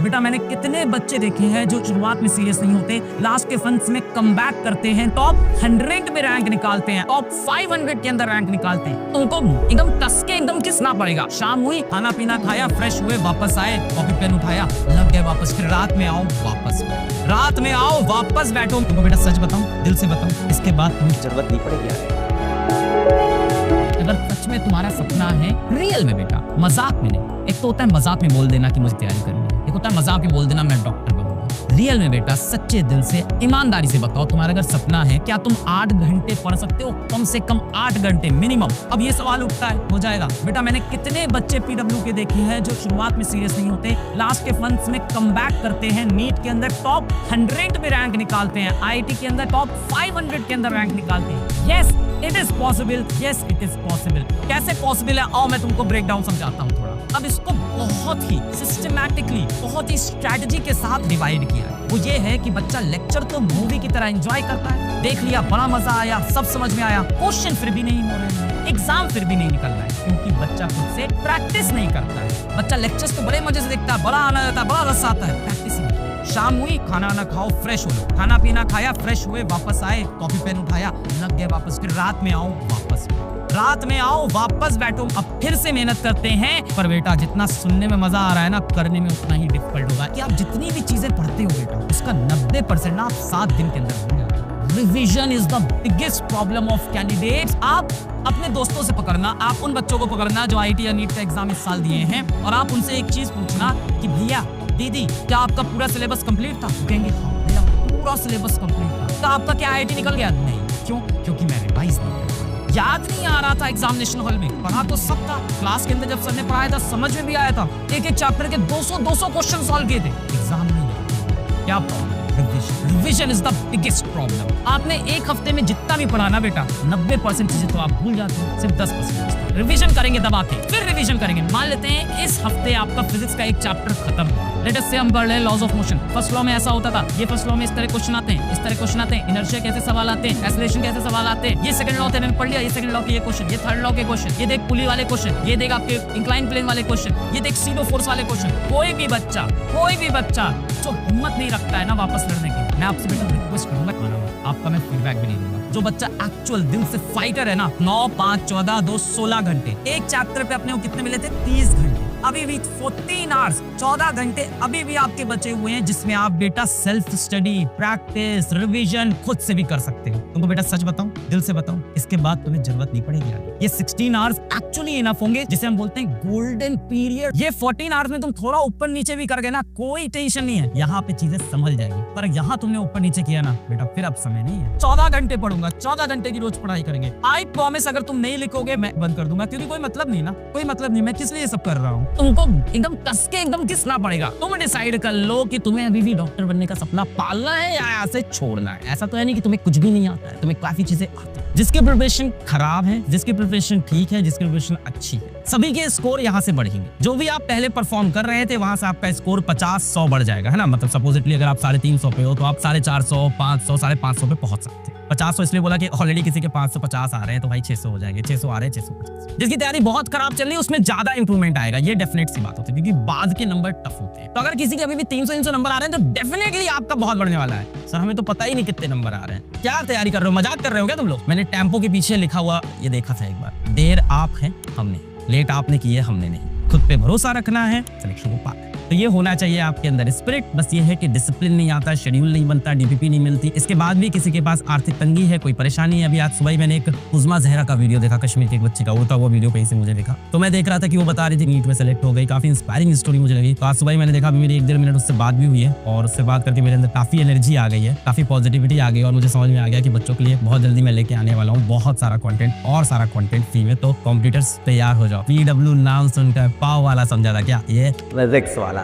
बेटा मैंने कितने बच्चे देखे हैं जो शुरुआत में सीरियस नहीं होते, लास्ट के फंड्स में कमबैक करते हैं, टॉप 100 में रैंक निकालते हैं, टॉप 500 के अंदर रैंक निकालते हैं। तो उनको एकदम कस के एकदम किसना पड़ेगा। शाम हुई, खाना पीना खाया, फ्रेश हुए, वापस आए, कॉपी पेन उठाया, लग गए वापस। फिर रात में आओ वापस बैठो। तुमको बेटा सच बताऊं, दिल से बताऊं, इसके बाद तुम्हें जरूरत नहीं पड़ेगी। अगर सच में तुम्हारा सपना है, रियल में बेटा, मजाक में नहीं। एक तो होता है मजाक में बोल देना कि मुझे तैयारी करनी है, एक होता है मजाक में बोल देना मैं डॉक्टर बनूंगा। रियल में बेटा सच्चे दिल से ईमानदारी से बताओ, तुम्हारा अगर सपना है, क्या तुम 8 घंटे पढ़ सकते हो? कम से कम 8 घंटे मिनिमम। अब ये सवाल उठता है, हो जाएगा बेटा। मैंने कितने बच्चे पीडब्ल्यू के देखे हैं जो शुरुआत में सीरियस नहीं होते, लास्ट के फंड्स में कमबैक करते हैं, नीट के अंदर टॉप 100 में रैंक निकालते हैं, आईआईटी के अंदर टॉप 500 के अंदर रैंक निकालते हैं। Yes it is possible, yes it is possible. कैसे पॉसिबल है, आओ मैं तुमको ब्रेक डाउन समझाता हूँ थोड़ा। अब इसको बहुत ही सिस्टमैटिकली, बहुत ही स्ट्रैटेजी के साथ डिवाइड किया है। वो ये है कि बच्चा लेक्चर तो मूवी की तरह एंजॉय करता है, देख लिया, बड़ा मजा आया, सब समझ में आया, क्वेश्चन फिर भी नहीं हो रहे हैं, एग्जाम फिर भी नहीं निकल रहा है, क्योंकि बच्चा खुद से प्रैक्टिस नहीं करता है। बच्चा लेक्चर्स तो बड़े मजे से देखता है, बड़ा आनंद आता है, बड़ा रस आता है, प्रैक्टिस नहीं। शाम हुई, खाना ना खाओ, फ्रेश हो लो, खाना पीना खाया, फ्रेश हुए, वापस आए, कॉपी पेन उठाया, लग गए वापस। फिर रात में आओ वापस बैठो। अब फिर से मेहनत करते हैं, पर बेटा जितना सुनने में मजा आ रहा है ना, करने में उतना ही डिफिकल्ट होगा। कि आप जितनी भी चीजें पढ़ते हो बेटा, उसका 90% ना आप 7 दिन के अंदर हो जाएगा। Revision is the biggest problem of candidates. आप अपने दोस्तों से पकड़ना, आप उन बच्चों को पकड़ना जो आईआईटी या नीट का एग्जाम इस साल दिए हैं, और आप उनसे एक चीज पूछना कि भैया दीदी क्या आपका पूरा सिलेबस कंप्लीट था? कहेंगे हाँ मेरा पूरा सिलेबस कंप्लीट था। तो आपका क्या आईआईटी निकल गया? नहीं। क्यों? क्योंकि मैं रिवाइज नहीं कर पाया, याद नहीं आ रहा था। एग्जामिनेशन हॉल में पढ़ा तो सब था, क्लास के अंदर जब सर ने पढ़ाया था समझ में भी आया था, एक चैप्टर के 200 क्वेश्चन सॉल्व किए थे, एग्जाम नहीं आया। क्या problem? Revision is the biggest problem. आपने एक हफ्ते में जितना भी पढ़ा ना बेटा, 90% चीजें तो आप भूल जाते हो, सिर्फ 10% रिवीजन करेंगे दबा के, फिर रिवीजन करेंगे। मान लेते हैं इस हफ्ते आपका फिजिक्स का एक चैप्टर खत्म है, लेट अस से हम पढ़ रहे हैं laws of motion. First law में ऐसा होता था, ये फर्स्ट लॉ में इस तरह क्वेश्चन आते हैं, इस तरह क्वेश्चन आते हैं, इनर्शिया कैसे सवाल आते हैं, एक्सेलरेशन कैसे सवाल आते हैं, ये सेकंड लॉ थे मैंने पढ़ लिया, ये सेकंड लॉ के ये क्वेश्चन, ये थर्ड लॉ के क्वेश्चन, ये देख पुली वाले क्वेश्चन, ये देख आपके इंक्लाइन प्लेन वाले क्वेश्चन, ये देख सीडो फोर्स वाले क्वेश्चन। कोई भी बच्चा जो हिम्मत नहीं रखता है ना वापस लड़ने की, मैं आपसे बेटा रिक्वेस्ट करूंगा, आपका मैं फीडबैक भी नहीं दूंगा। जो बच्चा एक्चुअल दिल से फाइटर है ना, 9, 5, 14, 2, 16 घंटे एक चैप्टर पे अपने को कितने मिले थे? 30 घंटे। अभी भी 14 आवर्स, 14 घंटे अभी भी आपके बचे हुए हैं, जिसमें आप बेटा सेल्फ स्टडी, प्रैक्टिस, रिवीजन खुद से भी कर सकते हो। तुमको बेटा सच बताऊं, दिल से बताऊं, इसके बाद तुम्हें जरूरत नहीं पड़ेगी आगे। ये 16 आवर्स एक्चुअली इनफ होंगे, जिसे हम बोलते हैं गोल्डन पीरियड। ये 14 आवर्स में तुम थोड़ा ऊपर नीचे भी कर गए ना, कोई टेंशन नहीं है, यहाँ पे चीजें संभल जाएगी। पर यहाँ तुमने ऊपर नीचे किया ना बेटा, फिर अब समय नहीं है। 14 घंटे पढ़ूंगा, 14 घंटे की रोज पढ़ाई करेंगे। आई प्रॉमिस, अगर तुम नहीं लिखोगे मैं बंद कर दूंगा, क्योंकि कोई मतलब नहीं ना, कोई मतलब नहीं। मैं किस लिए सब कर रहा हूँ? तुमको एकदम कस के एकदम घिसना पड़ेगा। तुम डिसाइड कर लो कि तुम्हें अभी भी डॉक्टर बनने का सपना पालना है या ऐसे छोड़ना है। ऐसा तो है नहीं कि तुम्हें कुछ भी नहीं आता है, तुम्हें काफी चीजें आती है। जिसकी प्रिपरेशन खराब है, जिसकी प्रिपरेशन ठीक है, जिसकी प्रिपरेशन अच्छी है, सभी के स्कोर यहाँ से बढ़ेंगे। जो भी आप पहले परफॉर्म कर रहे थे, वहां से आपका स्कोर 50-100 बढ़ जाएगा, है ना। मतलब सपोजिटली अगर आप 350 पे हो तो आप 450, 500, 550 पे पहुंच सकते हैं। 50 इसलिए बोला कि ऑलरेडी किसी के 550 आ रहे हैं, तो भाई 600 हो जाएंगे, 600 आ रहे हैं, 650। जिसकी तैयारी बहुत खराब चल रही है उसमें ज्यादा इंप्रूवमेंट आएगा, ये डेफिनेट सी बात होती है, क्योंकि बाद के नंबर टफ होते हैं। तो अगर किसी के अभी भी 300 नंबर आ रहे हैं, तो डेफिनेटली आपका बहुत बढ़ने वाला है। सर हमें तो पता ही नहीं कितने नंबर आ रहे हैं। क्या तैयारी कर रहे हो, मजाक कर रहे हो क्या तुम लोग? मैंने टेम्पो के पीछे लिखा हुआ ये देखा था एक बार, देर आप है हमने, लेट आपने की है हमने नहीं। खुद पे भरोसा रखना है, सिलेक्शन को पाना है। तो ये होना चाहिए आपके अंदर स्पिरिट। बस ये है कि डिसिप्लिन नहीं आता, शेड्यूल नहीं बनता, डीपीपी नहीं मिलती। इसके बाद भी किसी के पास आर्थिक तंगी है, कोई परेशानी है। अभी आज सुबह ही मैंने एक उज़मा जहरा का वीडियो देखा, कश्मीर के एक बच्चे का, वो वीडियो कहीं से मुझे देखा, तो मैं देख रहा था कि वो बता रही थी नीट में सेलेक्ट हो गई। काफी इंस्पायरिंग स्टोरी मुझे लगी। तो आज सुबह ही मैंने देखा, मेरी 1-1.5 मिनट उससे बात भी हुई है, और उससे बात करके मेरे अंदर काफी एनर्जी आ गई है, काफी पॉजिटिविटी आ गई, और मुझे समझ में आ गया कि बच्चों के लिए बहुत जल्दी मैं लेके आने वाला हूँ बहुत सारा कंटेंट, और सारा कंटेंट फ्री में। तो कॉम्पिटिटर्स तैयार हो जाओ। पीडब्ल्यू नाम सुनकर पाव वाला समझा था क्या? ये फिजिक्स वाला।